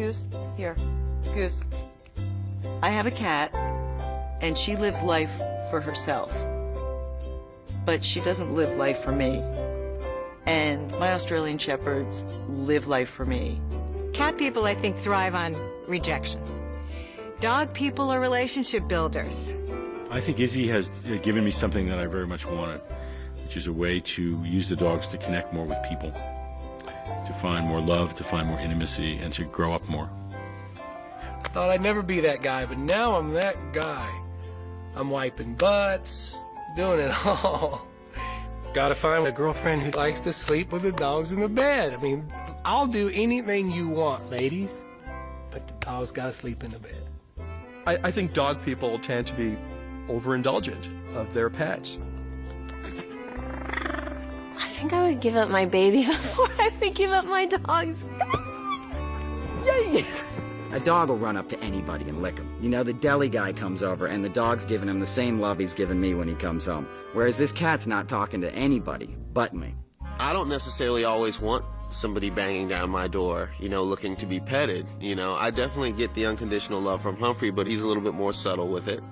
Goose, here. Goose. I have a cat, and she lives life for herself. But she doesn't live life for me. And my Australian Shepherds live life for me. Cat people, I think, thrive on rejection. Dog people are relationship builders. I think Izzy has given me something that I very much wanted, which is a way to use the dogs to connect more with people, to find more love, to find more intimacy, and to grow up more. Thought I'd never be that guy, but now I'm that guy. I'm wiping butts, doing it all. Gotta find a girlfriend who likes to sleep with the dogs in the bed. I mean, I'll do anything you want, ladies, but the dog's gotta sleep in the bed. I think dog people tend to be overindulgent of their pets. I think I would give up my baby before I would give up my dogs. Yay! A dog will run up to anybody and lick him. You know, the deli guy comes over and the dog's giving him the same love he's giving me when he comes home. Whereas this cat's not talking to anybody but me. I don't necessarily always want somebody banging down my door, you know, looking to be petted. You know, I definitely get the unconditional love from Humphrey, but he's a little bit more subtle with it.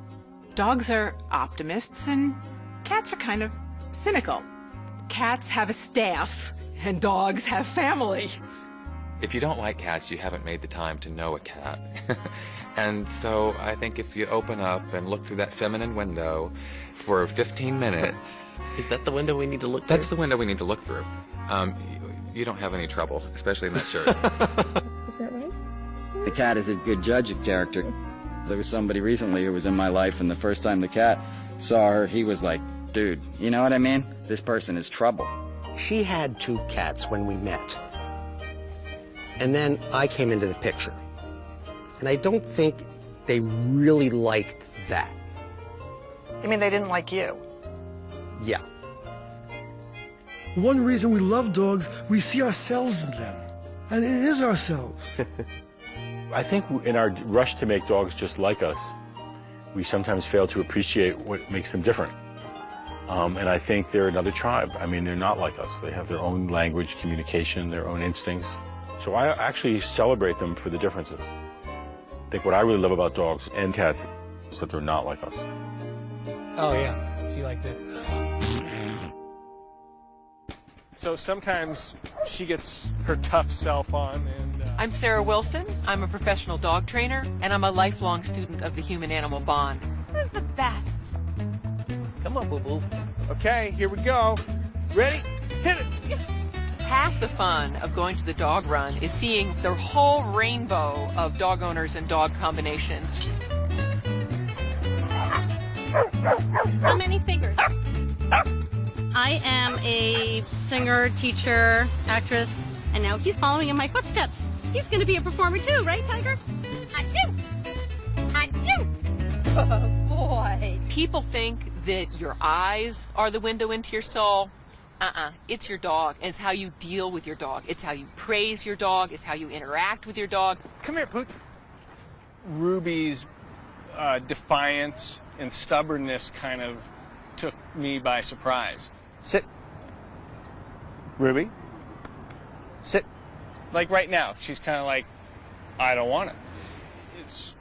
Dogs are optimists and cats are kind of cynical. Cats have a staff and dogs have family. If you don't like cats, you haven't made the time to know a cat. And so I think if you open up and look through that feminine window for 15 minutes... Is that the window we need to look through? That's the window we need to look through. You don't have any trouble, especially in that shirt. Is that right? The cat is a good judge of character. There was somebody recently who was in my life, and the first time the cat saw her, he was like, dude, you know what I mean? This person is trouble. She had 2 cats when we met. And then I came into the picture. And I don't think they really liked that. You mean they didn't like you? Yeah. One reason we love dogs, we see ourselves in them. And it is ourselves. I think in our rush to make dogs just like us, we sometimes fail to appreciate what makes them different. And I think they're another tribe. I mean, they're not like us. They have their own language, communication, their own instincts. So I actually celebrate them for the differences. I think what I really love about dogs and cats is that they're not like us. Oh, yeah. She like this. So sometimes she gets her tough self on and... I'm Sarah Wilson. I'm a professional dog trainer, and I'm a lifelong student of the human-animal bond. This is the best. Come on, boo-boo. Okay, here we go. Ready? Hit it! Half the fun of going to the dog run is seeing the whole rainbow of dog owners and dog combinations. How many fingers? I am a singer, teacher, actress, and now he's following in my footsteps. He's going to be a performer too, right, Tiger? Achoo! Achoo! Oh, boy. People think that your eyes are the window into your soul. It's your dog. And it's how you deal with your dog. It's how you praise your dog. It's how you interact with your dog. Come here, Pooch. Ruby's defiance and stubbornness kind of took me by surprise. Sit. Ruby. Sit. Like right now, she's kind of like, I don't want it. It's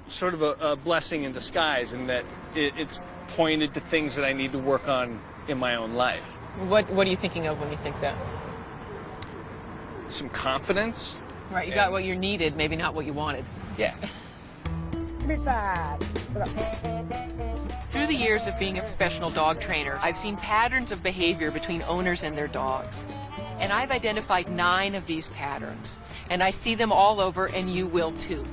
sort of a blessing in disguise in that it's pointed to things that I need to work on in my own life. What are you thinking of when you think that? Some confidence. Right, you got what you needed, maybe not what you wanted. Yeah. Through the years of being a professional dog trainer, I've seen patterns of behavior between owners and their dogs. And I've identified 9 of these patterns. And I see them all over, and you will too.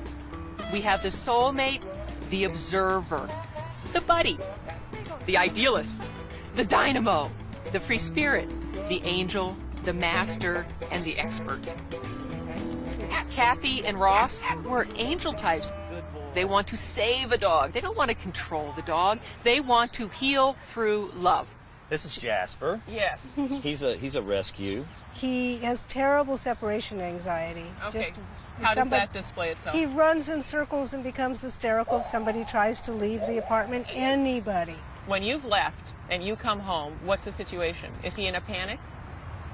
We have the soulmate, the observer, the buddy, the idealist, the dynamo, the free spirit, the angel, the master, and the expert. Kathy and Ross were angel types. They want to save a dog. They don't want to control the dog. They want to heal through love. This is Jasper. Yes. He's a rescue. He has terrible separation anxiety. Okay. How does that display itself? He runs in circles and becomes hysterical if somebody tries to leave the apartment. Anybody. When you've left and you come home, what's the situation? Is he in a panic?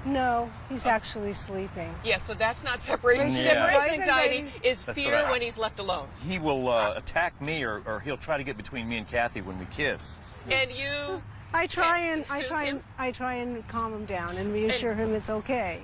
No, he's actually sleeping. Yeah, so that's not separation. Yeah. Separation anxiety is That's fear right. when he's left alone. He will attack me, or he'll try to get between me and Kathy when we kiss. And you I try soothe and calm him down and reassure him it's okay.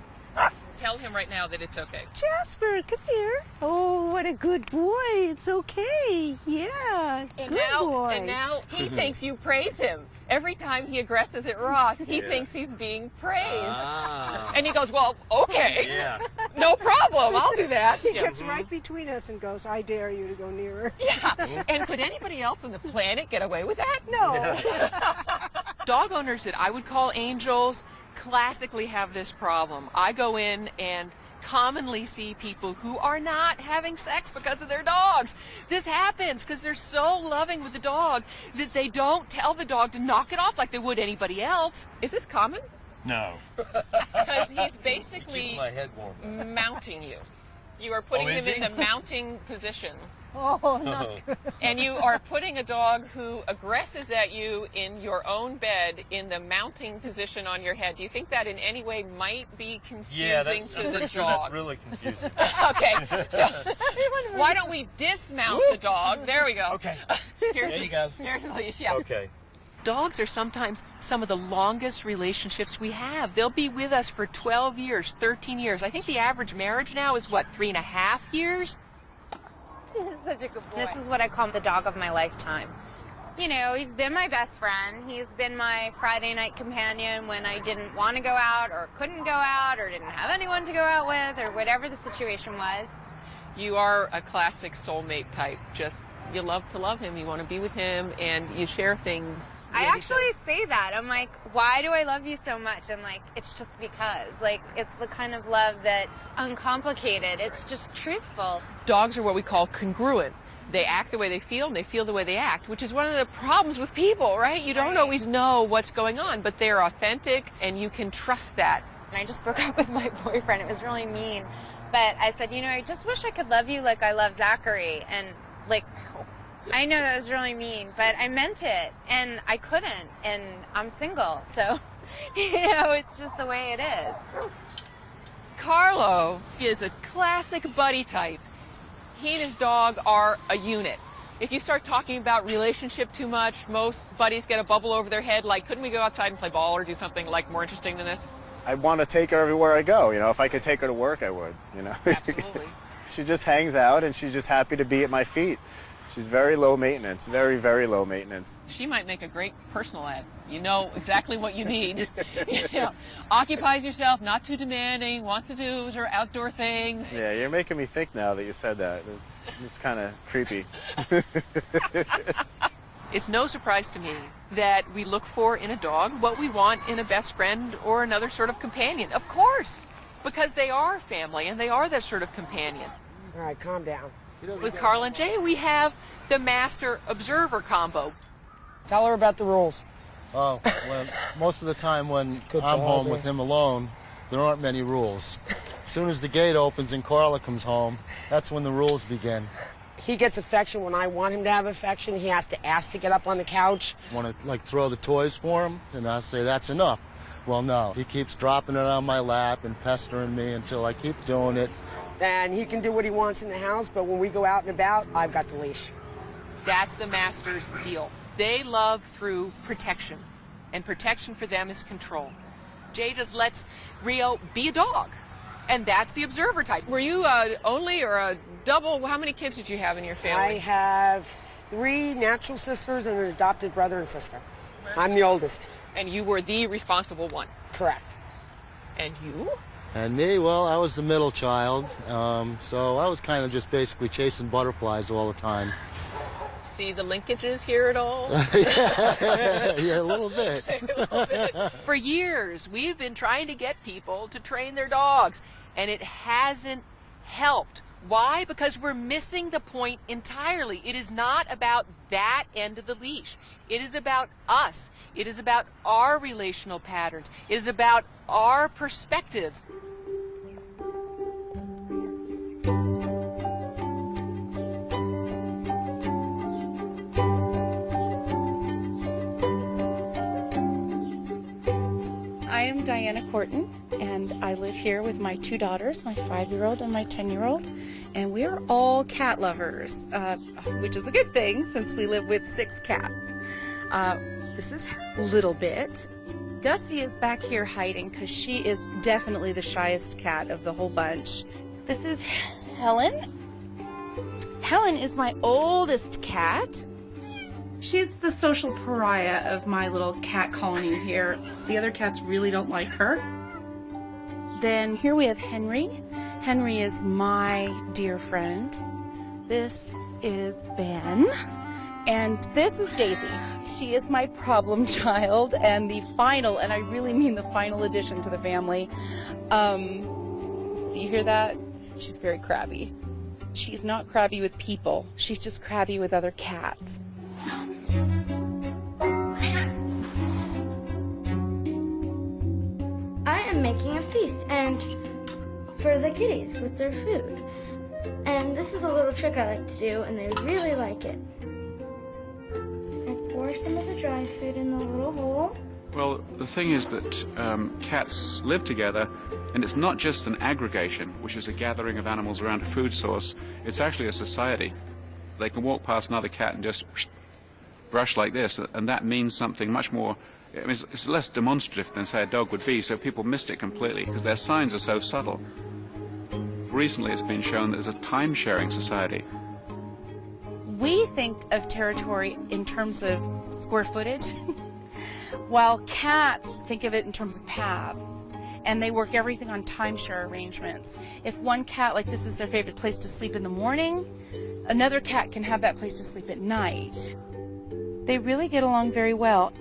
tell him right now that it's okay. Jasper, come here. Oh, what a good boy. It's okay. Yeah, And good now, boy. and now he thinks you praise him. Every time he aggresses at Ross, he thinks he's being praised. Ah. And he goes, well, okay, Yeah. no problem, I'll do that. He Yeah. gets right between us and goes, I dare you to go nearer. Yeah, and could anybody else on the planet get away with that? No. Dog owners that I would call angels classically have this problem. I go in and commonly see people who are not having sex because of their dogs. This happens because they're so loving with the dog that they don't tell the dog to knock it off like they would anybody else. Is this common? No. Because he's Keeps basically my head warm. mounting you. You are putting Oh, him is in he? the mounting position. Oh, not good. And you are putting a dog who aggresses at you in your own bed in the mounting position on your head. Do you think that in any way might be confusing Yeah, that's, to I'm the pretty sure dog? that's really confusing. Okay, so why don't we dismount the dog? There we go. Okay. Here's There you go. Here's the leash, yeah. Okay. Dogs are sometimes some of the longest relationships we have. They'll be with us for 12 years, 13 years. I think the average marriage now is, what, 3.5 years? Such a good boy. This is what I call the dog of my lifetime. You know, he's been my best friend. He's been my Friday night companion when I didn't want to go out or couldn't go out or didn't have anyone to go out with or whatever the situation was. You are a classic soulmate type. Just, you love to love him, you want to be with him, and you share things. I actually say that. I'm like, why do I love you so much? And like, it's just because. Like, it's the kind of love that's uncomplicated. It's just truthful. Dogs are what we call congruent. They act the way they feel, and they feel the way they act, which is one of the problems with people, right? You don't always know what's going on, but they're authentic, and you can trust that. And I just broke up with my boyfriend. It was really mean. But I said, you know, I just wish I could love you like I love Zachary. And like, I know that was really mean, but I meant it. And I couldn't. And I'm single. So, you know, it's just the way it is. Carlo is a classic buddy type. He and his dog are a unit. If you start talking about relationship too much, most buddies get a bubble over their head, like, couldn't we go outside and play ball or do something like more interesting than this? I want to take her everywhere I go. You know, if I could take her to work, I would, you know. Absolutely. She just hangs out and she's just happy to be at my feet. She's very low maintenance, very, very low maintenance. She might make a great personal ad. You know exactly what you need. You know, occupies yourself, not too demanding, wants to do her outdoor things. Yeah, you're making me think now that you said that. It's kind of creepy. It's no surprise to me that we look for in a dog what we want in a best friend or another sort of companion. Of course, because they are family and they are that sort of companion. All right, calm down. With Carl and Jay, we have the master-observer combo. Tell her about the rules. Oh, well, most of the time when Good I'm dog, home man. with him alone, there aren't many rules. As soon as the gate opens and Carla comes home, that's when the rules begin. He gets affection when I want him to have affection. He has to ask to get up on the couch. Want to, like, throw the toys for him? And I say, that's enough. Well, no. He keeps dropping it on my lap and pestering me until I keep doing it. And he can do what he wants in the house, but when we go out and about, I've got the leash. That's the master's deal. They love through protection, and protection for them is control. Jay just lets Rio be a dog, and that's the observer type. Were you only or a double? How many kids did you have in your family? I have 3 natural sisters and an adopted brother and sister. I'm the oldest. And you were the responsible one? Correct. And you? And me, well, I was the middle child, so I was kind of just basically chasing butterflies all the time. See the linkages here at all? Yeah, a little bit. For years, we've been trying to get people to train their dogs, and it hasn't helped. Why? Because we're missing the point entirely. It is not about that end of the leash. It is about us. It is about our relational patterns. It is about our perspectives. I am Diana Corton, and live here with my 2 daughters, my 5-year-old and my 10-year-old, and we're all cat lovers, which is a good thing since we live with 6 cats. This is Little Bit. Gussie is back here hiding because she is definitely the shyest cat of the whole bunch. This is Helen. Helen is my oldest cat. She's the social pariah of my little cat colony here. The other cats really don't like her. Then here we have Henry. Henry is my dear friend. This is Ben. And this is Daisy. She is my problem child and the final, and I really mean the final addition to the family. So you hear that? She's very crabby. She's not crabby with people. She's just crabby with other cats. I am making a feast and for the kitties with their food. And this is a little trick I like to do, and they really like it. I pour some of the dry food in the little hole. Well, the thing is that cats live together, and it's not just an aggregation, which is a gathering of animals around a food source. It's actually a society. They can walk past another cat and just brush like this, and that means something much more. I mean, it's less demonstrative than, say, a dog would be, so people missed it completely because their signs are so subtle. Recently, it's been shown that there's a time-sharing society. We think of territory in terms of square footage, while cats think of it in terms of paths. And they work everything on timeshare arrangements. If one cat, like this is their favorite place to sleep in the morning, another cat can have that place to sleep at night. They really get along very well.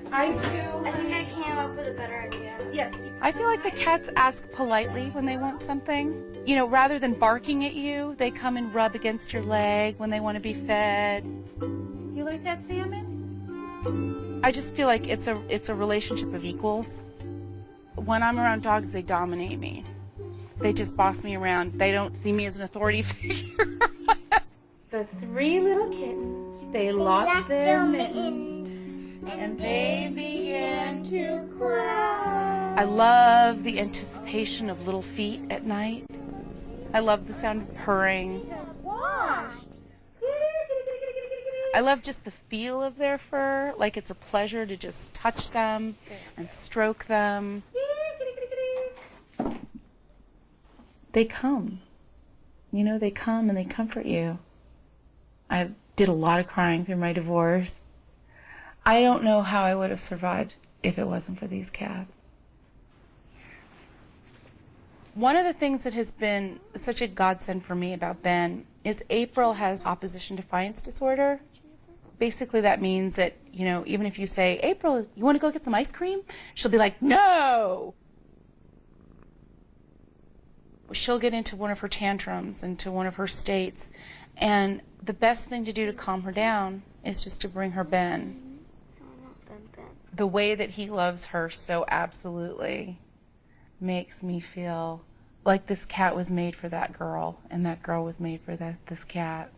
I think I came up with a better idea. Yes. I feel like the cats ask politely when they want something. You know, rather than barking at you, they come and rub against your leg when they want to be fed. You like that salmon? I just feel like it's a relationship of equals. When I'm around dogs, they dominate me. They just boss me around. They don't see me as an authority figure. The 3 little kittens, they lost their mittens, and they began to cry. I love the anticipation of little feet at night. I love the sound of purring. I love just the feel of their fur, like it's a pleasure to just touch them and stroke them. They come. You know, they come and they comfort you. I did a lot of crying through my divorce. I don't know how I would have survived if it wasn't for these cats. One of the things that has been such a godsend for me about Ben is April has opposition defiance disorder. Basically that means that, you know, even if you say, April, you want to go get some ice cream? She'll be like, no! She'll get into one of her tantrums, into one of her states, and the best thing to do to calm her down is just to bring her Ben. The way that he loves her so absolutely makes me feel like this cat was made for that girl, and that girl was made for this cat.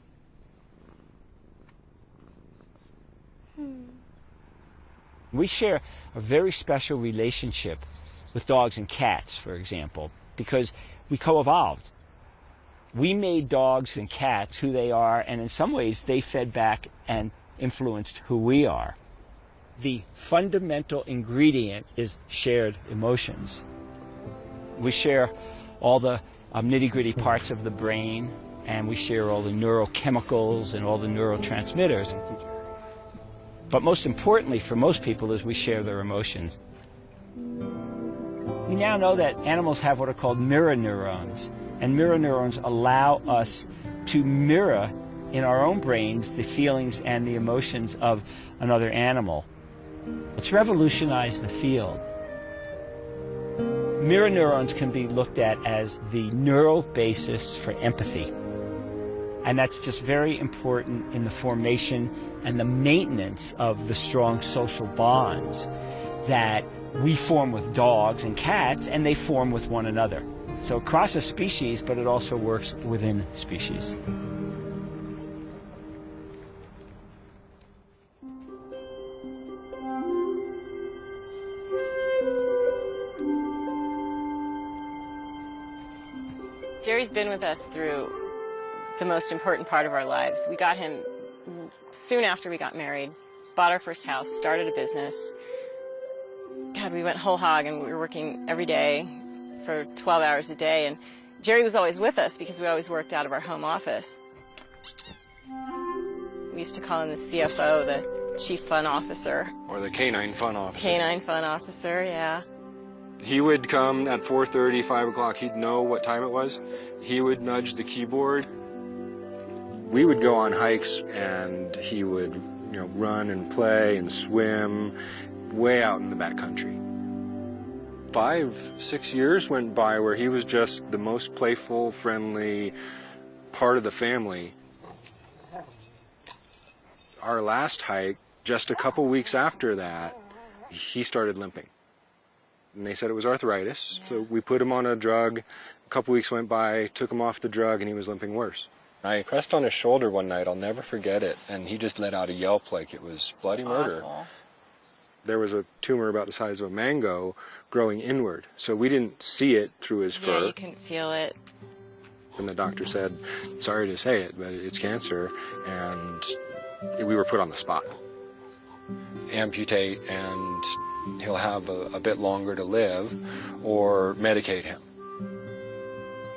We share a very special relationship with dogs and cats, for example, because we co-evolved. We made dogs and cats who they are, and in some ways they fed back and influenced who we are. The fundamental ingredient is shared emotions. We share all the nitty-gritty parts of the brain, and we share all the neurochemicals and all the neurotransmitters. But most importantly for most people is we share their emotions. We now know that animals have what are called mirror neurons, and mirror neurons allow us to mirror in our own brains the feelings and the emotions of another animal. It's revolutionized the field. Mirror neurons can be looked at as the neural basis for empathy. And that's just very important in the formation and the maintenance of the strong social bonds that we form with dogs and cats, and they form with one another. So it crosses species, but it also works within species. Jerry's been with us through the most important part of our lives. We got him soon after we got married, bought our first house, started a business. God, we went whole hog, and we were working every day for 12 hours a day, and Jerry was always with us because we always worked out of our home office. We used to call him the CFO, the Chief Fun Officer. Or the Canine Fun Officer. Canine Fun Officer, yeah. He would come at 4:30, 5 o'clock. He'd know what time it was. He would nudge the keyboard. We would go on hikes, and he would, run and play and swim way out in the backcountry. 5, 6 years went by where he was just the most playful, friendly part of the family. Our last hike, just a couple weeks after that, he started limping. And they said it was arthritis, so we put him on a drug. A couple weeks went by, took him off the drug, and he was limping worse. I pressed on his shoulder one night, I'll never forget it, and he just let out a yelp like it was bloody murder. Awful. There was a tumor about the size of a mango growing inward, so we didn't see it through his fur. Yeah, you couldn't feel it. And the doctor said, sorry to say it, but it's cancer, and we were put on the spot. Amputate, and he'll have a bit longer to live, or medicate him.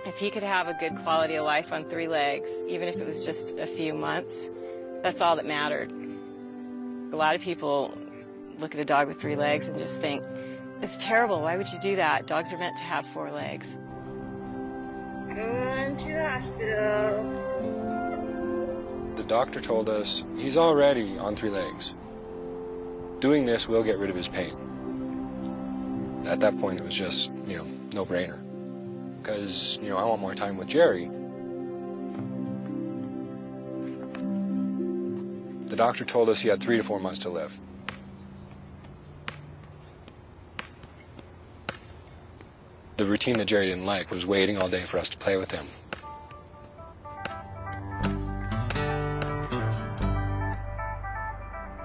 If he could have a good quality of life on 3 legs, even if it was just a few months, that's all that mattered. A lot of people look at a dog with 3 legs and just think, it's terrible, why would you do that? Dogs are meant to have 4 legs. Going to the hospital. The doctor told us he's already on 3 legs. Doing this will get rid of his pain. At that point, it was just, no-brainer. Because, I want more time with Jerry. The doctor told us he had 3 to 4 months to live. The routine that Jerry didn't like was waiting all day for us to play with him.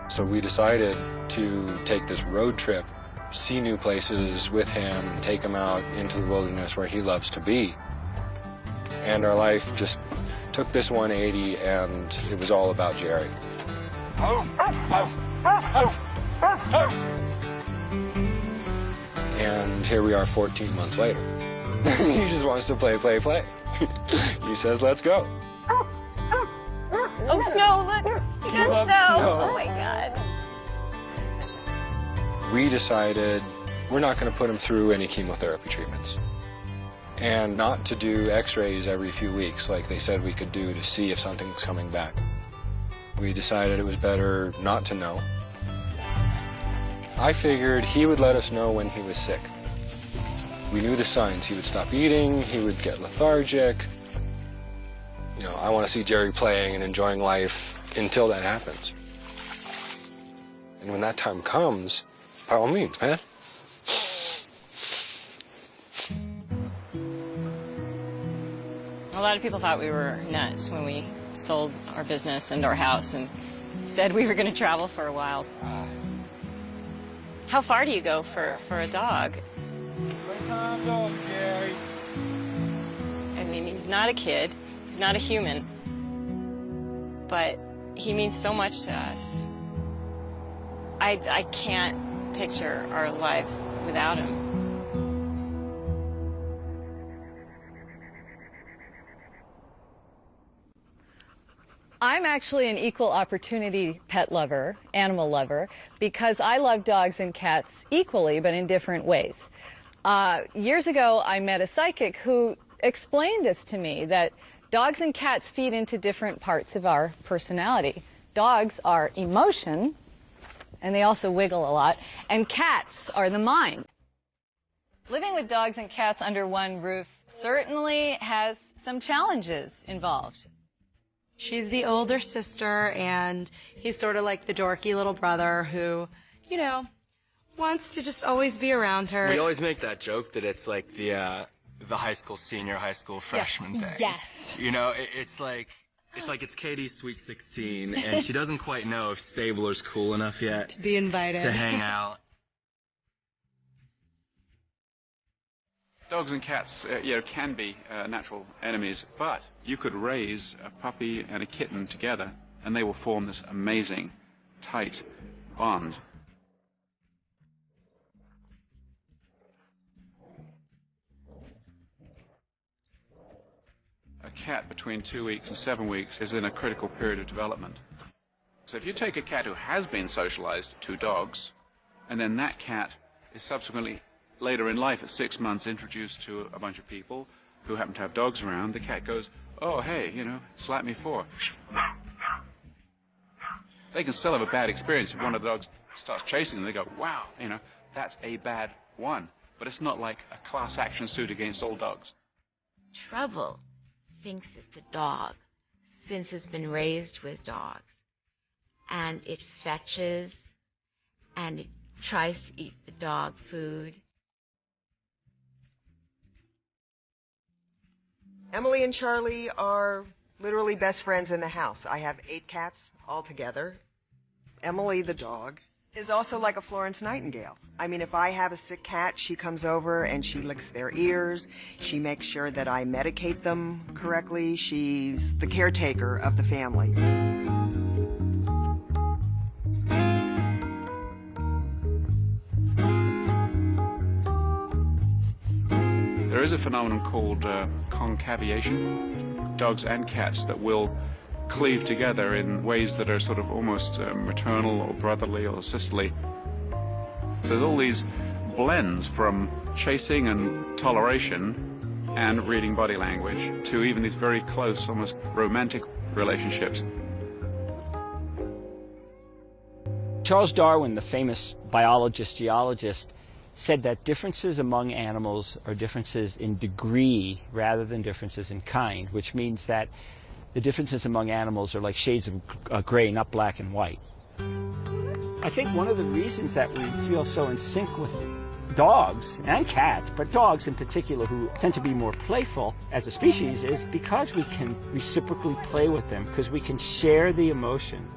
So we decided to take this road trip, see new places with him, take him out into the wilderness where he loves to be. And our life just took this 180, and it was all about Jerry. And here we are 14 months later. He just wants to play, play, play. He says, let's go. Oh, Snow, look! He got Snow! Oh my God. We decided we're not going to put him through any chemotherapy treatments. And not to do x-rays every few weeks like they said we could do to see if something's coming back. We decided it was better not to know. I figured he would let us know when he was sick. We knew the signs. He would stop eating, he would get lethargic. I want to see Jerry playing and enjoying life until that happens. And when that time comes, by all means, man. A lot of people thought we were nuts when we sold our business and our house and said we were going to travel for a while. How far do you go for a dog? Where's time going, Jerry? I mean, he's not a kid. He's not a human. But he means so much to us. I can't picture our lives without him. I'm actually an equal opportunity pet lover, animal lover, because I love dogs and cats equally, but in different ways. Years ago, I met a psychic who explained this to me, that dogs and cats feed into different parts of our personality. Dogs are emotion, and they also wiggle a lot, and cats are the mind. Living with dogs and cats under one roof certainly has some challenges involved. She's the older sister, and he's sort of like the dorky little brother who, wants to just always be around her. We always make that joke that it's like the high school senior, high school freshman thing. Yes. It's like it's Katie's Sweet 16, and she doesn't quite know if Stabler's cool enough yet to be invited to hang out. Dogs and cats, can be natural enemies, but you could raise a puppy and a kitten together, and they will form this amazing, tight bond. A cat between 2 weeks and 7 weeks is in a critical period of development. So if you take a cat who has been socialized to dogs, and then that cat is subsequently later in life, at 6 months, introduced to a bunch of people who happen to have dogs around, the cat goes, oh, hey, slap me for. They can still have a bad experience if one of the dogs starts chasing them. They go, wow, that's a bad one. But it's not like a class action suit against all dogs. Trouble thinks it's a dog since it's been raised with dogs. And it fetches and it tries to eat the dog food. Emily and Charlie are literally best friends in the house. I have 8 cats all together. Emily, the dog, is also like a Florence Nightingale. I mean, if I have a sick cat, she comes over and she licks their ears. She makes sure that I medicate them correctly. She's the caretaker of the family. There is a phenomenon called concaviation. Dogs and cats that will cleave together in ways that are sort of almost maternal or brotherly or sisterly. So there's all these blends from chasing and toleration and reading body language to even these very close, almost romantic relationships. Charles Darwin, the famous biologist, geologist, said that differences among animals are differences in degree rather than differences in kind, which means that the differences among animals are like shades of gray, not black and white. I think one of the reasons that we feel so in sync with dogs and cats, but dogs in particular who tend to be more playful as a species, is because we can reciprocally play with them, because we can share the emotion.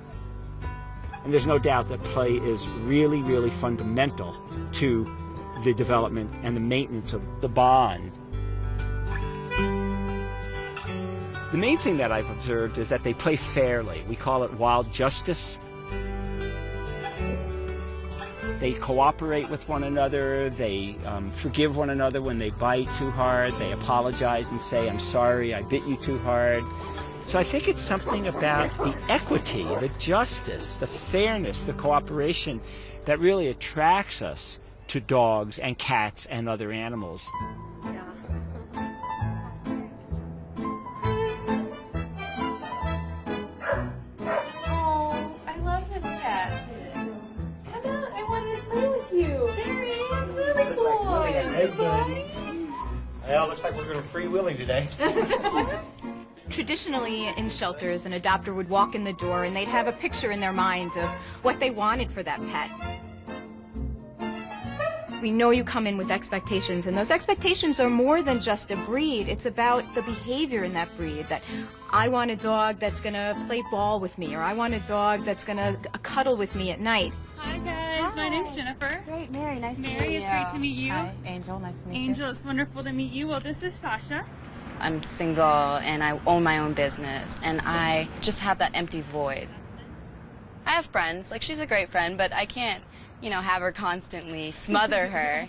And there's no doubt that play is really, really fundamental to the development and the maintenance of the bond. The main thing that I've observed is that they play fairly. We call it wild justice. They cooperate with one another. They forgive one another when they bite too hard. They apologize and say, I'm sorry, I bit you too hard. So I think it's something about the equity, the justice, the fairness, the cooperation that really attracts us to dogs and cats and other animals. Yeah. Oh, I love this cat. Come out, I want to play with you. There he is, really boy. Hey, buddy. Well, looks like we're going free willing today. Traditionally, in shelters, an adopter would walk in the door and they'd have a picture in their minds of what they wanted for that pet. We know you come in with expectations, and those expectations are more than just a breed. It's about the behavior in that breed, that I want a dog that's going to play ball with me, or I want a dog that's going to cuddle with me at night. Hi, guys. My name's Jennifer. Great, Mary. Nice to meet you. Mary, it's great to meet you. Hi, Angel. Nice to meet you. Angel, it's wonderful to meet you. Well, this is Sasha. I'm single and I own my own business, and I just have that empty void. I have friends, like she's a great friend, but I can't, have her constantly smother her,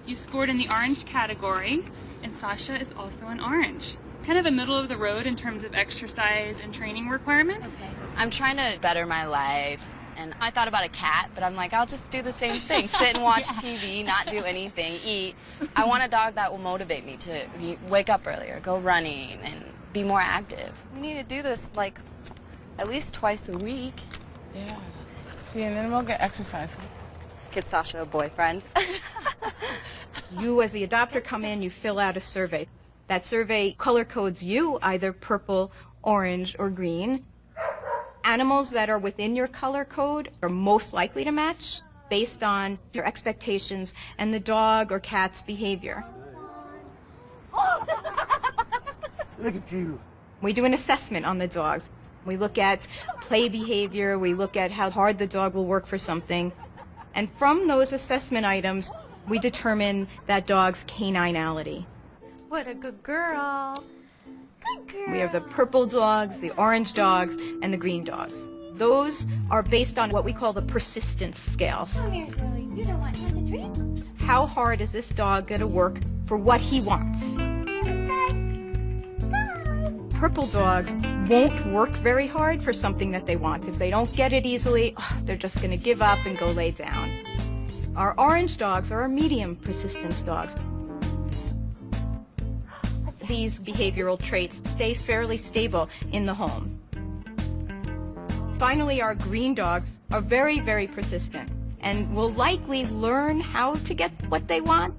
You scored in the orange category, and Sasha is also an orange. Kind of a middle of the road in terms of exercise and training requirements. Okay. I'm trying to better my life, and I thought about a cat, but I'm like, I'll just do the same thing. Sit and watch TV, not do anything, eat. I want a dog that will motivate me to wake up earlier, go running, and be more active. We need to do this, at least twice a week. Yeah. See, and then we'll get exercise. Get Sasha a boyfriend. You, as the adopter, come in, you fill out a survey. That survey color codes you either purple, orange, or green. Animals that are within your color code are most likely to match based on your expectations and the dog or cat's behavior. Look at you. We do an assessment on the dogs. We look at play behavior, we look at how hard the dog will work for something. And from those assessment items, we determine that dog's caninality. What a good girl. Good girl. We have the purple dogs, the orange dogs, and the green dogs. Those are based on what we call the persistence scales. Come here, Zoe. You don't want to drink? How hard is this dog going to work for what he wants? Purple dogs won't work very hard for something that they want. If they don't get it easily, they're just going to give up and go lay down. Our orange dogs are our medium persistence dogs. These behavioral traits stay fairly stable in the home. Finally, our green dogs are very, very persistent and will likely learn how to get what they want.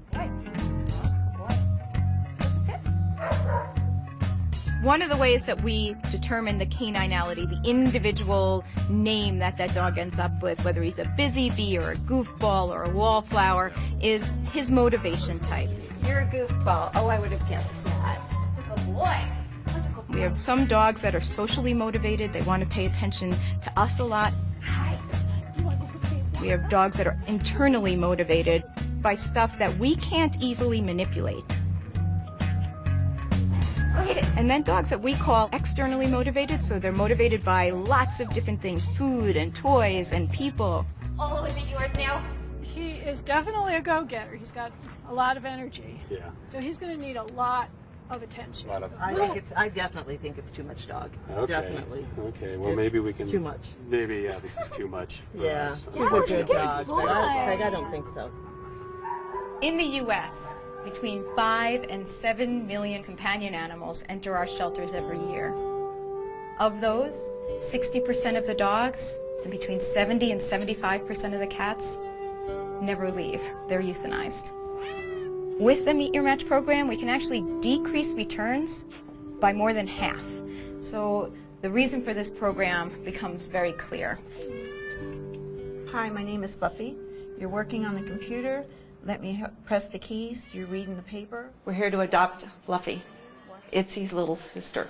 One of the ways that we determine the caninality, the individual name that that dog ends up with, whether he's a busy bee or a goofball or a wallflower, is his motivation type. You're a goofball. Oh, I would have guessed that. Good boy. We have some dogs that are socially motivated. They want to pay attention to us a lot. We have dogs that are internally motivated by stuff that we can't easily manipulate. And then dogs that we call externally motivated, so they're motivated by lots of different things, food and toys and people. Oh, is it yours now? He is definitely a go-getter. He's got a lot of energy. Yeah. So he's going to need a lot of attention. I definitely think it's too much dog. Okay. Definitely. Okay. Well, It's maybe we can. too much. Maybe this is too much. For Yeah. us. He's a good dog. Craig, I don't think so. In the U.S., between 5 and 7 million companion animals enter our shelters every year. Of those, 60% of the dogs and between 70 and 75% of the cats never leave. They're euthanized. With the Meet Your Match program, we can actually decrease returns by more than half. So the reason for this program becomes very clear. Hi, my name is Fluffy. You're working on the computer. Let me press the keys. You're reading the paper. We're here to adopt Fluffy, Itzy's little sister.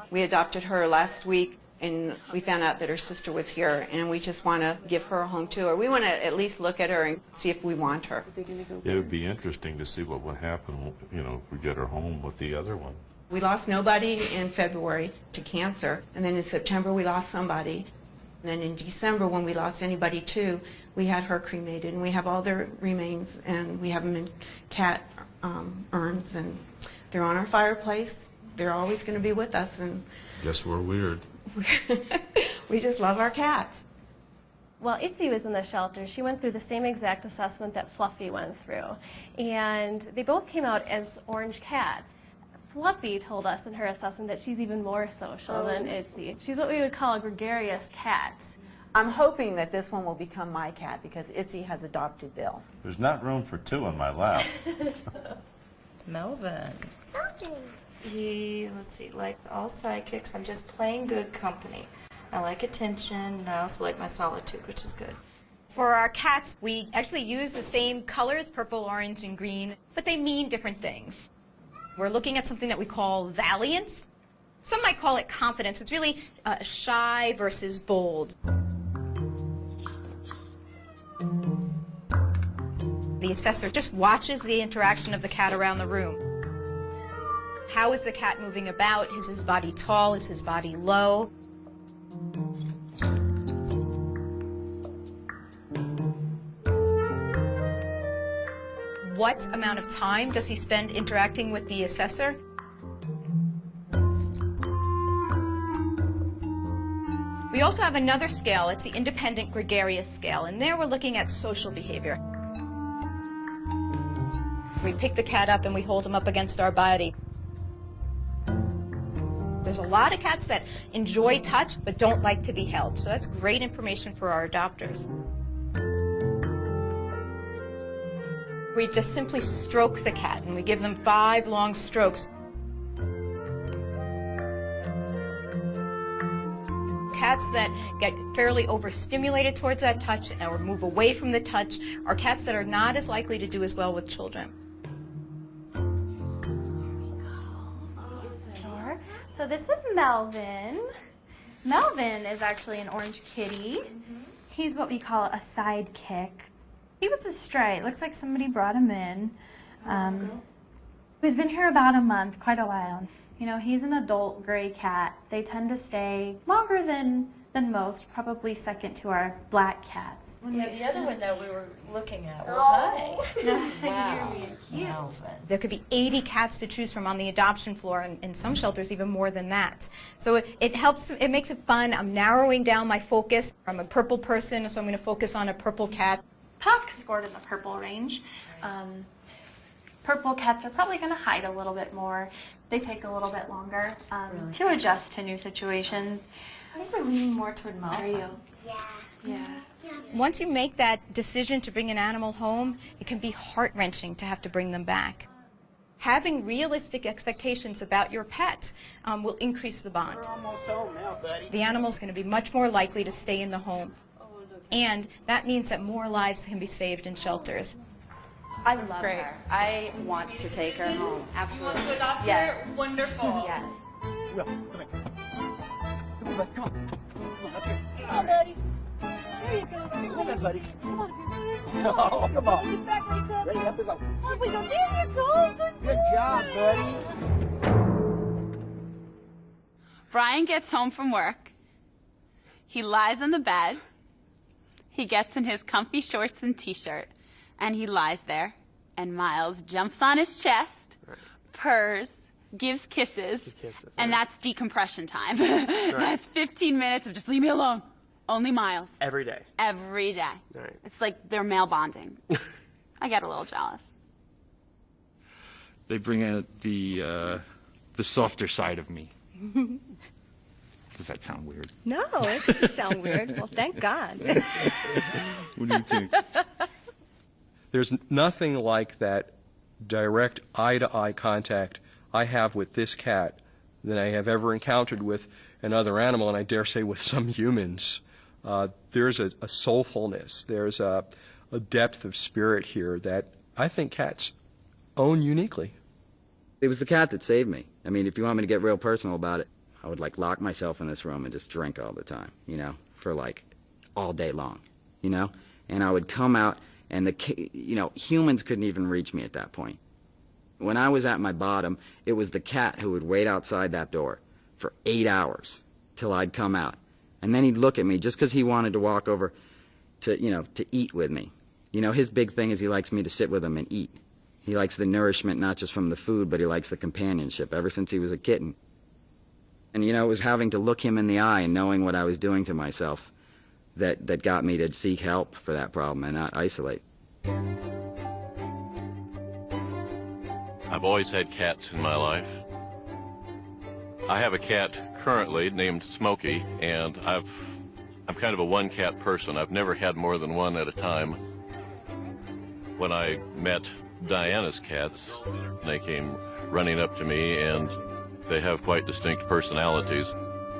We adopted her last week, and we found out that her sister was here, and we just want to give her a home too, or we want to at least look at her and see if we want her. It would be interesting to see what would happen, you know, if we get her home with the other one. We lost nobody in February to cancer, and then in September we lost somebody. And then in December, when we lost anybody too, we had her cremated, and we have all their remains, and we have them in cat urns, and they're on our fireplace. They're always going to be with us, and Guess we're weird. we just love our cats. Well, Itzy was in the shelter. She went through the same exact assessment that Fluffy went through, and they both came out as orange cats. Fluffy told us in her assessment that she's even more social than Itzy. She's what we would call a gregarious cat. I'm hoping that this one will become my cat because Itzy has adopted Bill. There's not room for two in my lap. Melvin. He, let's see, like all sidekicks, I'm just plain good company. I like attention, and I also like my solitude, which is good. For our cats, we actually use the same colors, purple, orange, and green, but they mean different things. We're looking at something that we call valiance. Some might call it confidence. It's really shy versus bold. The assessor just watches the interaction of the cat around the room. How is the cat moving about? Is his body tall? Is his body low? What amount of time does he spend interacting with the assessor? We also have another scale. It's the independent gregarious scale, and there we're looking at social behavior. We pick the cat up and we hold him up against our body. There's a lot of cats that enjoy touch but don't like to be held, so that's great information for our adopters. We just simply stroke the cat, and we give them 5 long strokes. Cats that get fairly overstimulated towards that touch or move away from the touch are cats that are not as likely to do as well with children. Sure. So this is Melvin. Melvin is actually an orange kitty. He's what we call a sidekick. He was a stray. It looks like somebody brought him in. He's been here about a month, quite a while. You know, he's an adult gray cat. They tend to stay longer than most, probably second to our black cats. Yeah, the other one that we were looking at. Well, hi. Wow. Cute. There could be 80 cats to choose from on the adoption floor, and in some shelters even more than that. So it helps, it makes it fun. I'm narrowing down my focus. I'm a purple person, so I'm going to focus on a purple cat. Puck scored in the purple range. Purple cats are probably going to hide a little bit more. They take a little bit longer to adjust to new situations. I think we're leaning more toward Mo. Are you? Yeah. Once you make that decision to bring an animal home, it can be heart-wrenching to have to bring them back. Having realistic expectations about your pet will increase the bond. We're almost home now, buddy. The animal's going to be much more likely to stay in the home. And that means that more lives can be saved in shelters. I love her. I want to take her home. Absolutely. You want to adopt her? Wonderful. Yes. Will, come here. Come on, come on. Come on, up here. Come on, buddy. There you go. Come on, buddy. Come on, Oh, come on. Get back right up. Ready, up we go. On we go. There you go. Good job, buddy. Brian gets home from work. He lies on the bed. He gets in his comfy shorts and t-shirt, and he lies there, and Miles jumps on his chest, purrs, gives kisses, and that's decompression time. That's 15 minutes of just leave me alone. Only Miles. Every day. Every day. Right. It's like they're male bonding. I get a little jealous. They bring out the softer side of me. Does that sound weird? No, it doesn't sound weird. Well, thank God. What do you think? There's nothing like that direct eye-to-eye contact I have with this cat than I have ever encountered with another animal, and I dare say with some humans. There's a soulfulness, there's a depth of spirit here that I think cats own uniquely. It was the cat that saved me. I mean, if you want me to get real personal about it, I would like lock myself in this room and just drink all the time, you know, for like all day long, you know? And I would come out and humans couldn't even reach me at that point. When I was at my bottom, it was the cat who would wait outside that door for 8 hours till I'd come out. And then he'd look at me just because he wanted to walk over to, to eat with me. You know, his big thing is he likes me to sit with him and eat. He likes the nourishment not just from the food, but he likes the companionship ever since he was a kitten. And, it was having to look him in the eye and knowing what I was doing to myself that got me to seek help for that problem and not isolate. I've always had cats in my life. I have a cat currently named Smokey, and I'm kind of a one-cat person. I've never had more than one at a time. When I met Diana's cats, they came running up to me, and they have quite distinct personalities.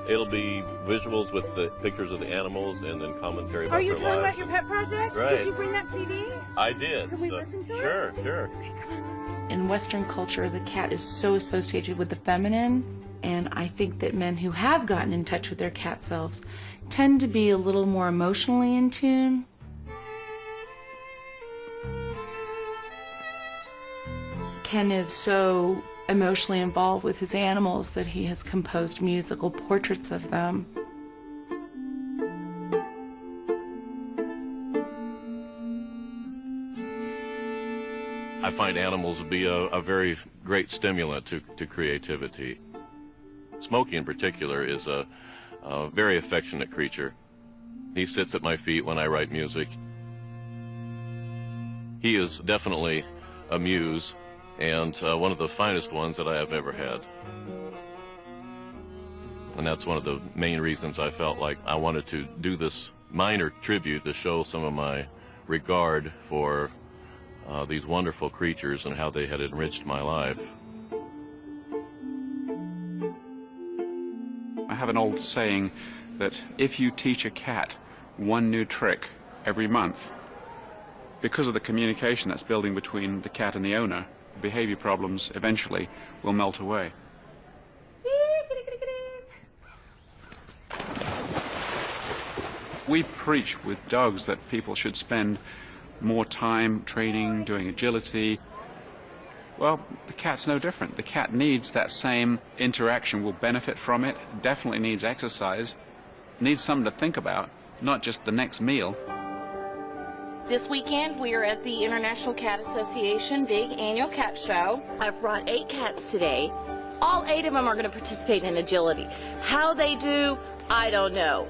It'll be visuals with the pictures of the animals and then commentary about Are you their talking lives. about your pet project? Right. Did you bring that CD? I did. Can we listen to it? Sure, sure. In Western culture, the cat is so associated with the feminine, and I think that men who have gotten in touch with their cat selves tend to be a little more emotionally in tune. Ken is so emotionally involved with his animals that he has composed musical portraits of them. I find animals to be a very great stimulant to creativity. Smokey in particular is a very affectionate creature. He sits at my feet when I write music. He is definitely a muse, and one of the finest ones that I have ever had. And that's one of the main reasons I felt like I wanted to do this minor tribute to show some of my regard for these wonderful creatures and how they had enriched my life. I have an old saying that if you teach a cat one new trick every month, because of the communication that's building between the cat and the owner, behavior problems eventually will melt away. We preach with dogs that people should spend more time training, doing agility. Well, the cat's no different. The cat needs that same interaction, will benefit from it, definitely needs exercise, needs something to think about, not just the next meal. This weekend, we are at the International Cat Association big annual cat show. I've brought 8 cats today. All 8 of them are going to participate in agility. How they do, I don't know.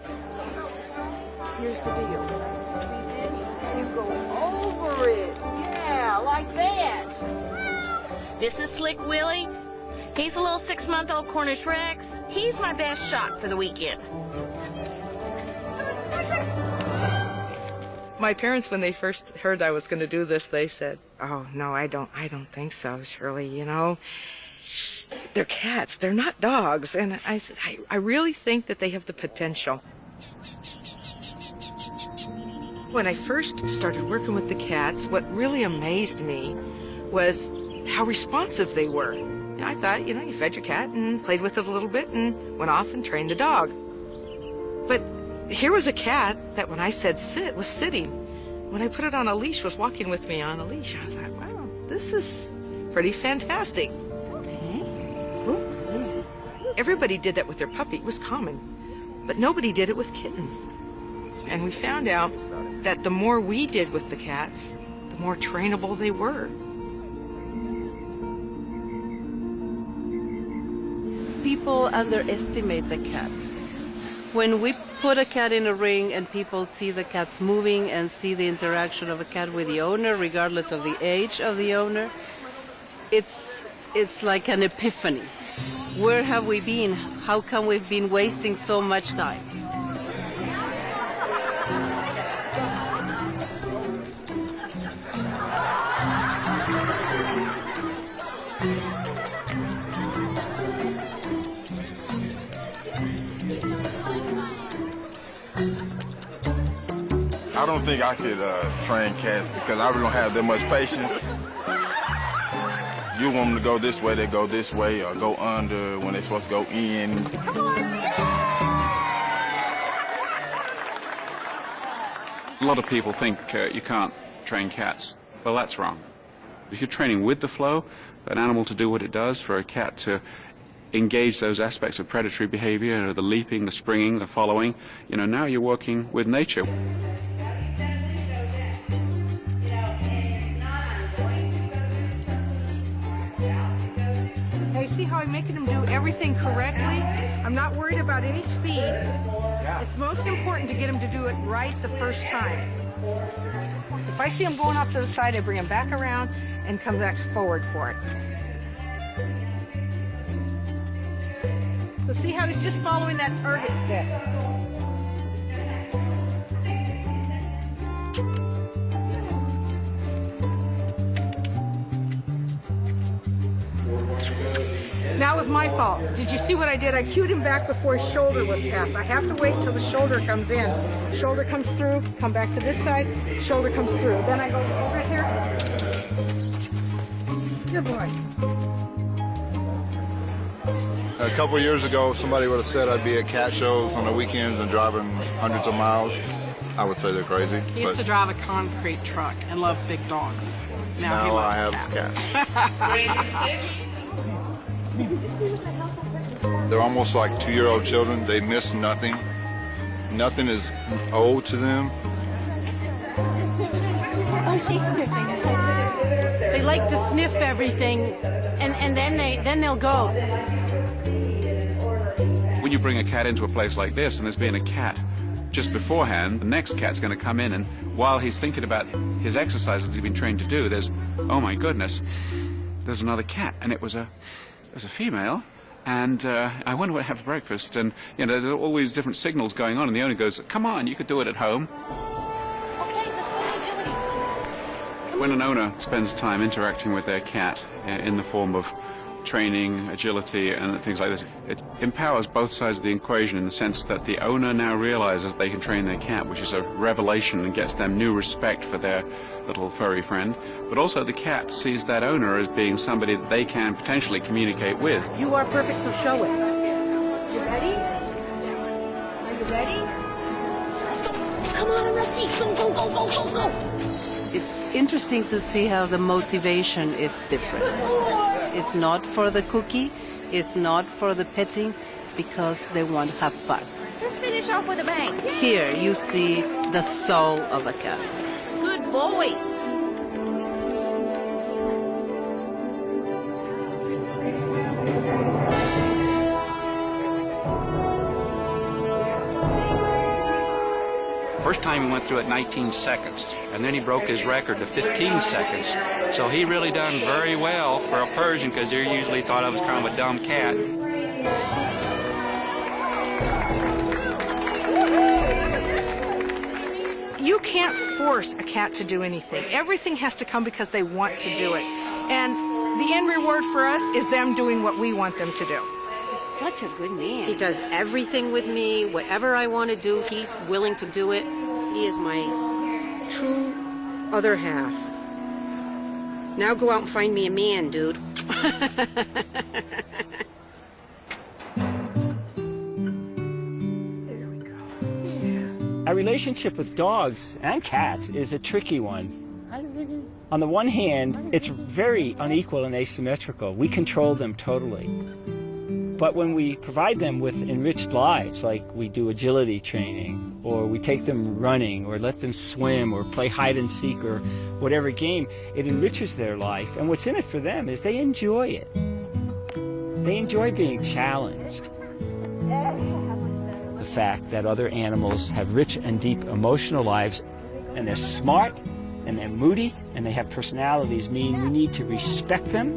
Here's the deal. See this? You go over it. Yeah, like that. This is Slick Willie. He's a little 6-month-old Cornish Rex. He's my best shot for the weekend. My parents, when they first heard I was going to do this, they said, "Oh, no, I don't think so, Shirley, you know. They're cats, they're not dogs." And I said, I really think that they have the potential. When I first started working with the cats, what really amazed me was how responsive they were. And I thought, you know, you fed your cat and played with it a little bit and went off and trained the dog. But here was a cat that when I said sit, was sitting. When I put it on a leash, was walking with me on a leash. I thought, wow, this is pretty fantastic. Everybody did that with their puppy. It was common. But nobody did it with kittens. And we found out that the more we did with the cats, the more trainable they were. People underestimate the cat. When we put a cat in a ring and people see the cats moving and see the interaction of a cat with the owner, regardless of the age of the owner, it's like an epiphany. Where have we been? How come we've been wasting so much time? I don't think I could train cats because I really don't have that much patience. You want them to go this way, they go this way, or go under when they're supposed to go in. A lot of people think you can't train cats. Well, that's wrong. If you're training with the flow, an animal to do what it does, for a cat to engage those aspects of predatory behavior, the leaping, the springing, the following, you know, now you're working with nature. Now you see how I'm making them do everything correctly? I'm not worried about any speed. It's most important to get them to do it right the first time. If I see them going off to the side, I bring them back around and come back forward for it. So see how he's just following that target stick? That was my fault. Did you see what I did? I cued him back before his shoulder was passed. I have to wait till the shoulder comes in. Shoulder comes through, come back to this side, shoulder comes through. Then I go over here. Good boy. A couple years ago, somebody would have said I'd be at cat shows on the weekends and driving hundreds of miles. I would say they're crazy. He used to drive a concrete truck and love big dogs. Now he loves I have cats. They're almost like 2-year-old children. They miss nothing. Nothing is old to them. Oh, she's sniffing it. They like to sniff everything, and then they'll go. When you bring a cat into a place like this and there's been a cat just beforehand, the next cat's going to come in, and while he's thinking about his exercises he's been trained to do, there's, oh my goodness, there's another cat, and it was a female, and I wonder what I have for breakfast, and you know, there's all these different signals going on, and the owner goes, come on, you could do it at home. Okay, let's go to agility. When an owner spends time interacting with their cat in the form of training, agility, and things like this, it empowers both sides of the equation in the sense that the owner now realizes they can train their cat, which is a revelation and gets them new respect for their little furry friend, but also the cat sees that owner as being somebody that they can potentially communicate with. You are perfect, so show it. You ready? Are you ready? Let's go. Come on, Rusty. Go, go, go, go, go, go. it's interesting to see how the motivation is different. It's not for the cookie, it's not for the petting, it's because they want to have fun. Let's finish off with a bang. Here you see the soul of a cat. Good boy. First time he went through it 19 seconds, and then he broke his record to 15 seconds. So he really done very well for a Persian, because they're usually thought of as kind of a dumb cat. You can't force a cat to do anything. Everything has to come because they want to do it. And the end reward for us is them doing what we want them to do. He's such a good man. He does everything with me. Whatever I want to do, he's willing to do it. He is my true other half. Now go out and find me a man, dude. Our relationship with dogs and cats is a tricky one. On the one hand, it's very unequal and asymmetrical. We control them totally. But when we provide them with enriched lives, like we do agility training, or we take them running, or let them swim, or play hide and seek, or whatever game, it enriches their life. And what's in it for them is they enjoy it. They enjoy being challenged. The fact that other animals have rich and deep emotional lives, and they're smart, and they're moody, and they have personalities, mean we need to respect them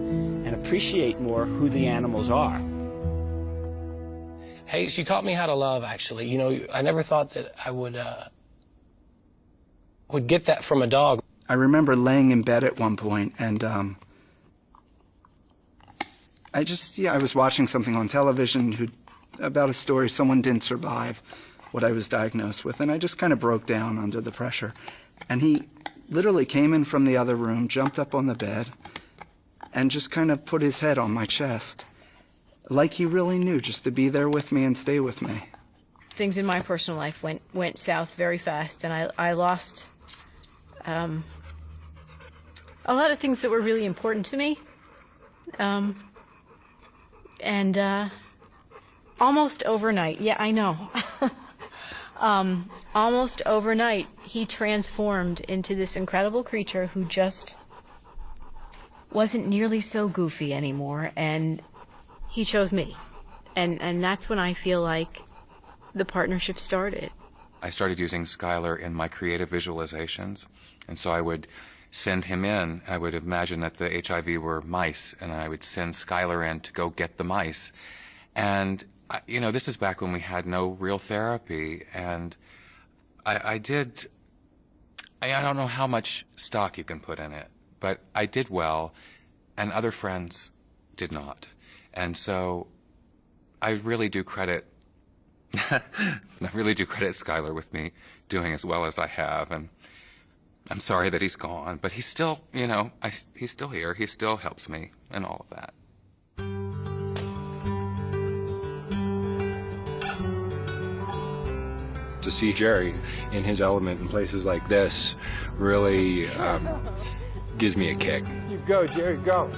and appreciate more who the animals are. Hey, she taught me how to love, actually. You know, I never thought that I would get that from a dog. I remember laying in bed at one point, and I was watching something on television about a story someone didn't survive what I was diagnosed with, and I just kind of broke down under the pressure. And he literally came in from the other room, jumped up on the bed, and just kind of put his head on my chest. Like he really knew, just to be there with me and stay with me. Things in my personal life went south very fast, and I lost a lot of things that were really important to me. And almost overnight, yeah, I know. Almost overnight, he transformed into this incredible creature who just wasn't nearly so goofy anymore, and he chose me. And that's when I feel like the partnership started. I started using Skylar in my creative visualizations, and so I would send him in. I would imagine that the HIV were mice, and I would send Skylar in to go get the mice. And, you know, this is back when we had no real therapy, and I don't know how much stock you can put in it, but I did well, and other friends did not. And so I really do credit Skylar with me doing as well as I have, and I'm sorry that he's gone, but he's still, you know, he's still here. He still helps me and all of that. To see Jerry in his element in places like this really gives me a kick. You go, Jerry, go.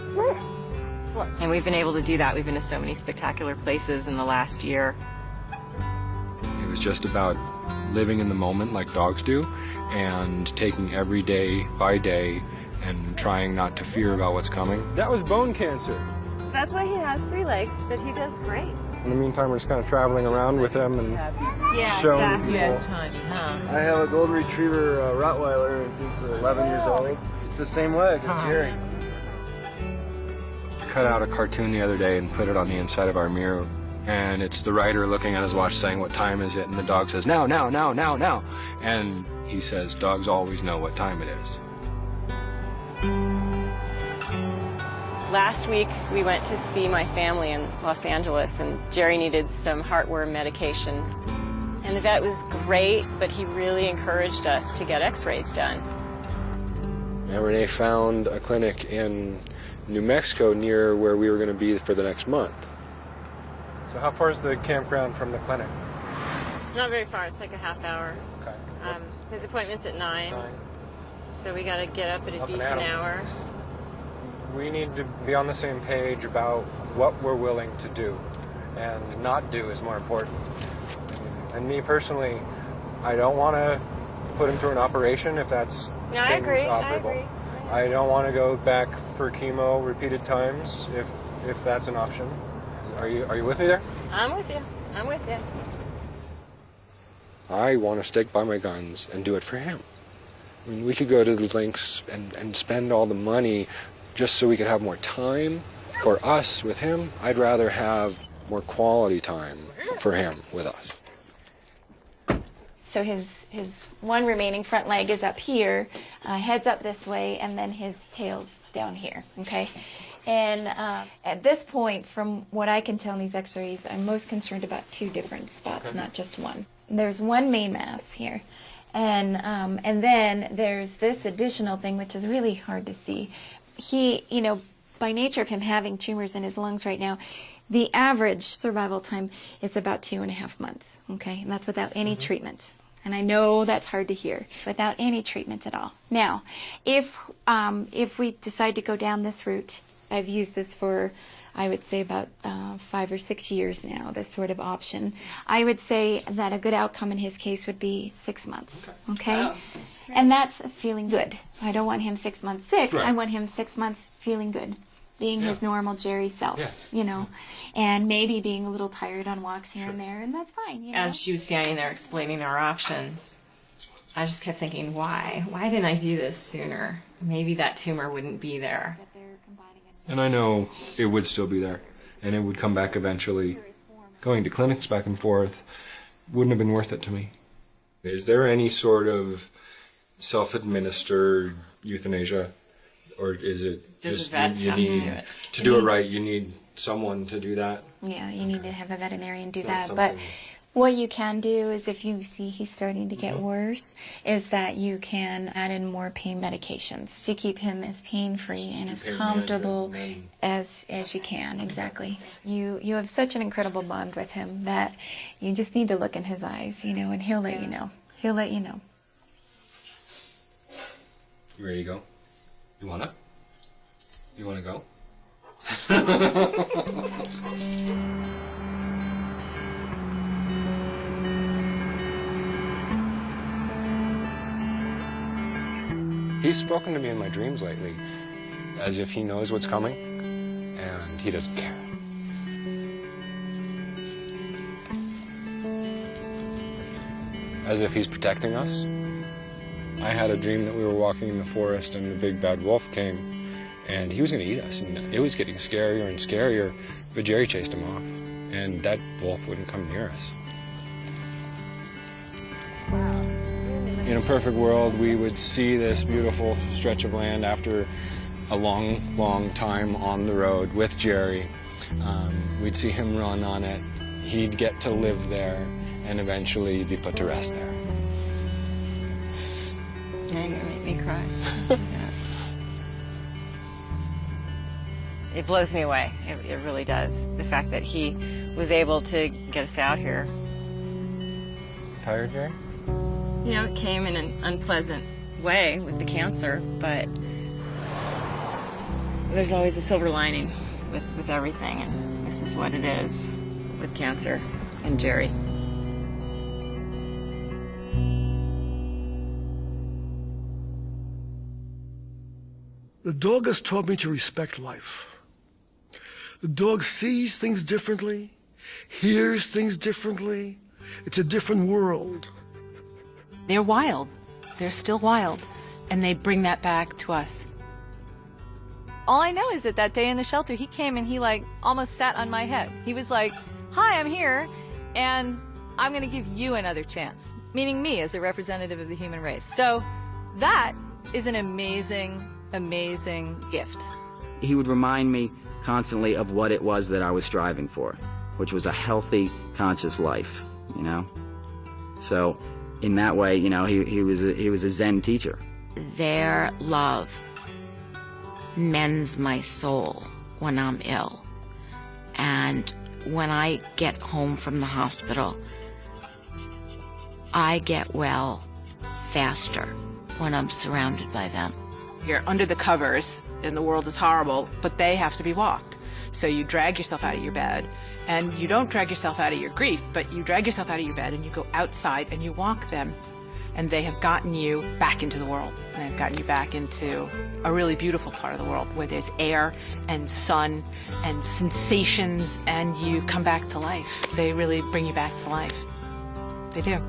And we've been able to do that. We've been to so many spectacular places in the last year. It was just about living in the moment like dogs do, and taking every day by day and trying not to fear about what's coming. That was bone cancer. That's why he has 3 legs, but he does great. In the meantime, we're just kind of traveling around with him and showing exactly. people. Yes, honey, huh? I have a Golden Retriever Rottweiler. He's 11 years old. It's the same leg as Jerry. Cut out a cartoon the other day and put it on the inside of our mirror, and it's the writer looking at his watch saying, "What time is it?" And the dog says, "Now, now, now, now, now." And he says, "Dogs always know what time it is." Last week, we went to see my family in Los Angeles, and Jerry needed some heartworm medication. And the vet was great, but he really encouraged us to get x-rays done. And Renee found a clinic in New Mexico near where we were going to be for the next month. So how far is the campground from the clinic? Not very far. It's like a half hour. Okay. His appointment's at 9. So we got to get up at a decent hour. We need to be on the same page about what we're willing to do, and not do is more important. And me personally, I don't want to put him through an operation if that's I agree. operable. I don't want to go back for chemo repeated times if that's an option. Are you with me there? I'm with you. I'm with you. I want to stick by my guns and do it for him. I mean, we could go to the links and spend all the money just so we could have more time for us with him. I'd rather have more quality time for him with us. So his one remaining front leg is up here, heads up this way, and then his tail's down here, okay? And at this point, from what I can tell in these x-rays, I'm most concerned about two different spots, not just one. There's one main mass here, and then there's this additional thing, which is really hard to see. He, you know, by nature of him having tumors in his lungs right now, the average survival time is about 2.5 months, okay? And that's without any treatment. And I know that's hard to hear, without any treatment at all. Now, if we decide to go down this route, I've used this for, I would say, about 5 or 6 years now, this sort of option. I would say that a good outcome in his case would be 6 months, okay? Oh, and that's feeling good. I don't want him 6 months sick. Right. I want him 6 months feeling good, being his normal Jerry self, you know, and maybe being a little tired on walks here and there, and that's fine, you know? As she was standing there explaining our options, I just kept thinking, why? Why didn't I do this sooner? Maybe that tumor wouldn't be there. And I know it would still be there, and it would come back eventually. Going to clinics back and forth wouldn't have been worth it to me. Is there any sort of self-administered euthanasia, or is it just you need to do it right? You need someone to do that. Yeah, you need to have a veterinarian do that. But what you can do is, if you see he's starting to get worse, is that you can add in more pain medications to keep him as pain-free and as comfortable as you can. Exactly. You have such an incredible bond with him that you just need to look in his eyes, you know, and he'll let you know. He'll let you know. You ready to go? You wanna? You wanna go? He's spoken to me in my dreams lately, as if he knows what's coming, and he doesn't care. As if he's protecting us. I had a dream that we were walking in the forest and the big bad wolf came, and he was going to eat us, and it was getting scarier and scarier, but Jerry chased him off, and that wolf wouldn't come near us. In a perfect world, we would see this beautiful stretch of land after a long, long time on the road with Jerry. We'd see him run on it. He'd get to live there and eventually be put to rest there. Now you're gonna make me cry. It blows me away. It really does. The fact that he was able to get us out here. Tired, Jerry? You know, it came in an unpleasant way with the cancer, but there's always a silver lining with everything, and this is what it is with cancer and Jerry. The dog has taught me to respect life. The dog sees things differently, hears things differently. It's a different world. They're wild. They're still wild. And they bring that back to us. All I know is that day in the shelter, he came and he almost sat on my head. He was like, "Hi, I'm here, and I'm going to give you another chance." Meaning me as a representative of the human race. So that is an amazing, amazing gift. He would remind me constantly of what it was that I was striving for, which was a healthy, conscious life, you know? So in that way, you know, he was a Zen teacher. Their love mends my soul when I'm ill. And when I get home from the hospital, I get well faster when I'm surrounded by them. You're under the covers and the world is horrible, but they have to be walked. So you drag yourself out of your bed, and you don't drag yourself out of your grief, but you drag yourself out of your bed and you go outside and you walk them, and they have gotten you back into the world. And they've gotten you back into a really beautiful part of the world where there's air and sun and sensations, and you come back to life. They really bring you back to life. They do.